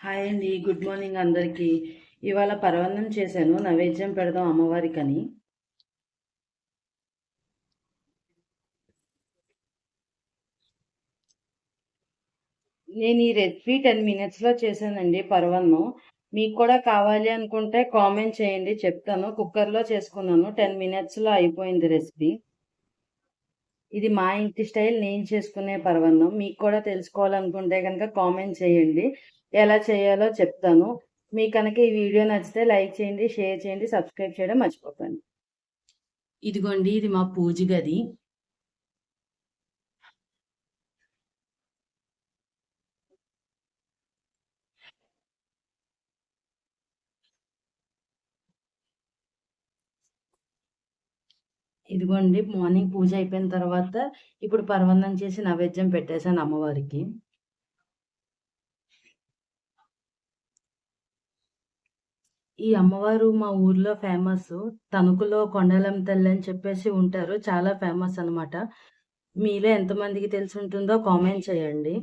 Hi అండి. Good morning అందరికీ. ఇవాళ పరమాన్నం చేశాను. నైవేద్యం పెడదాం అమ్మవారికని. నేను ఈ రెసిపీ 10 మినిట్స్‌లో చేశానండి పరమాన్నం. మీకు కూడా కావాలి అనుకుంటే కామెంట్ చేయండి చెప్తాను. కుక్కర్‌లో చేసుకున్నాను. 10 మినిట్స్‌లో అయిపోయింది రెసిపీ. ఇది మా ఇంటి స్టైల్ నేను చేసుకునే పరమాన్నం. మీకు కూడా తెలుసుకోవాలనుకుంటే కనుక కామెంట్ చేయండి. ఎలా చేయాలో చెప్తాను. మీకు కనుక ఈ వీడియో నచ్చితే లైక్ చేయండి, షేర్ చేయండి, సబ్స్క్రైబ్ చేయడం మర్చిపోకండి. ఇదిగోండి ఇది మా పూజ గది. ఇదిగోండి మార్నింగ్ పూజ అయిపోయిన తర్వాత ఇప్పుడు పరమాన్నం చేసి నైవేద్యం పెట్టేశాను అమ్మవారికి. ఈ అమ్మవారు మా ఊర్లో ఫేమస్. తణుకులో కొండలం తల్లి అని చెప్పేసి ఉంటారు. చాలా ఫేమస్ అన్నమాట. మీలో ఎంతమందికి తెలిసి ఉంటుందో కామెంట్ చేయండి.